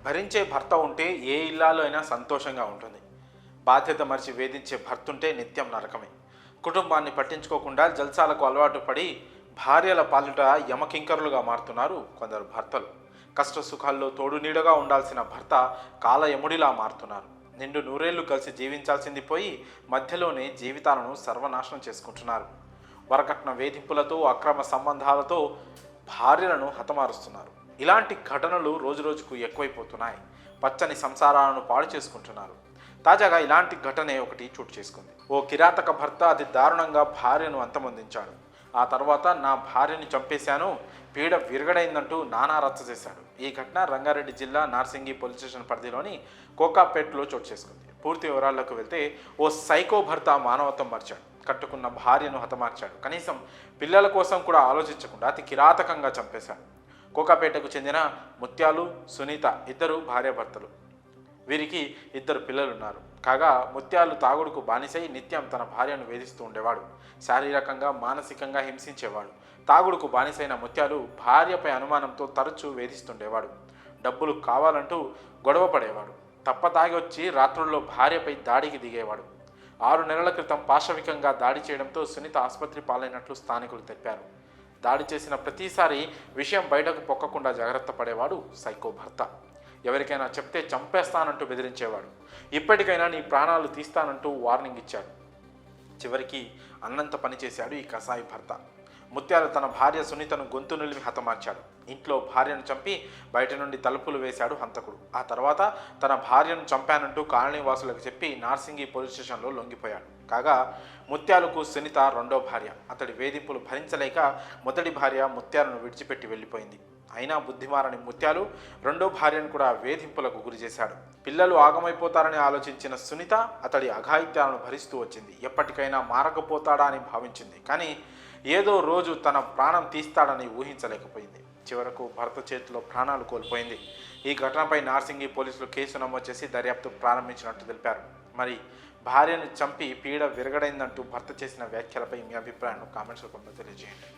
భరించే భర్త ఉంటే ఏ ఇల్లాలో అయినా సంతోషంగా ఉంటుంది. బాధ్యత మరిచి వేధించే భర్త ఉంటే నిత్యం నరకమే. కుటుంబాన్ని పట్టించుకోకుండా జల్సాలకు అలవాటు పడి భార్యల పాలిట యమకింకరులుగా మారుతున్నారు కొందరు భర్తలు. కష్ట సుఖాల్లో తోడు నీడగా ఉండాల్సిన భర్త కాలయముడిలా మారుతున్నారు. నిండు నూరేళ్లు కలిసి జీవించాల్సింది పోయి మధ్యలోనే జీవితాలను సర్వనాశనం చేసుకుంటున్నారు. వరకట్న వేధింపులతో అక్రమ సంబంధాలతో భార్యలను హతమారుస్తున్నారు. ఇలాంటి ఘటనలు రోజురోజుకు ఎక్కువైపోతున్నాయి. పచ్చని సంసారాలను పాడు చేసుకుంటున్నారు. తాజాగా ఇలాంటి ఘటనే ఒకటి చోటు చేసుకుంది. ఓ కిరాతక భర్త అతి దారుణంగా భార్యను అంతమొందించాడు. ఆ తర్వాత నా భార్యని చంపేశాను, పీడ విరగడైందంటూ నానా రచ్చ చేశాడు. ఈ ఘటన రంగారెడ్డి జిల్లా నార్సింగి పోలీస్ స్టేషన్ పరిధిలోని కోకాపేటలో చోటు చేసుకుంది. పూర్తి వివరాల్లోకి వెళ్తే ఓ సైకో భర్త మానవత్వం మర్చాడు. కట్టుకున్న భార్యను హతమార్చాడు. కనీసం పిల్లల కోసం కూడా ఆలోచించకుండా అతి కిరాతకంగా చంపేశాడు. కోకాపేటకు చెందిన ముత్యాలు, సునీత ఇద్దరు భార్యాభర్తలు. వీరికి ఇద్దరు పిల్లలున్నారు. కాగా ముత్యాలు తాగుడుకు బానిసై నిత్యం తన భార్యను వేధిస్తూ ఉండేవాడు. శారీరకంగా మానసికంగా హింసించేవాడు. తాగుడుకు బానిసైన ముత్యాలు భార్యపై అనుమానంతో తరచూ వేధిస్తుండేవాడు. డబ్బులు కావాలంటూ గొడవ పడేవాడు. తప్ప తాగి వచ్చి రాత్రుల్లో భార్యపై దాడికి దిగేవాడు. 6 నెలల క్రితం పాశవికంగా దాడి చేయడంతో సునీత ఆసుపత్రి పాలైనట్లు స్థానికులు తెలిపారు. దాడి చేసిన ప్రతిసారి విషయం బయటకు పొక్కకుండా జాగ్రత్త పడేవాడు సైకో భర్త. ఎవరికైనా చెప్తే చంపేస్తానంటూ బెదిరించేవాడు. ఇప్పటికైనా నీ ప్రాణాలు తీస్తానంటూ వార్నింగ్ ఇచ్చాడు. చివరికి అన్నంత పనిచేశాడు ఈ కసాయి భర్త. ముత్యాలు తన భార్య సునీతను గొంతు నిలిమి హతమార్చాడు. ఇంట్లో భార్యను చంపి బయట నుండి తలుపులు వేశాడు హంతకుడు. ఆ తర్వాత తన భార్యను చంపానంటూ కాలనీ వాసులకు చెప్పి నార్సింగి పోలీస్ స్టేషన్లో లొంగిపోయాడు. కాగా ముత్యాలకు సునీత రెండో భార్య. అతడి వేధింపులు భరించలేక మొదటి భార్య ముత్యాలను విడిచిపెట్టి వెళ్ళిపోయింది. అయినా బుద్ధిమారని ముత్యాలు రెండో భార్యను కూడా వేధింపులకు గురి చేశాడు. పిల్లలు ఆగమైపోతారని ఆలోచించిన సునీత అతడి అఘాయిత్యాలను భరిస్తూ వచ్చింది. ఎప్పటికైనా మారకపోతాడా అని భావించింది. కానీ ఏదో రోజు తన ప్రాణం తీస్తాడని ఊహించలేకపోయింది. చివరకు భర్త చేతిలో ప్రాణాలు కోల్పోయింది. ఈ ఘటనపై నార్సింగి పోలీసులు కేసు నమోదు చేసి దర్యాప్తు ప్రారంభించినట్టు తెలిపారు. మరి భార్యను చంపి పీడ విరగడైందంటూ భర్త చేసిన వ్యాఖ్యలపై మీ అభిప్రాయాన్ని కామెంట్స్ రూపంలో తెలియజేయండి.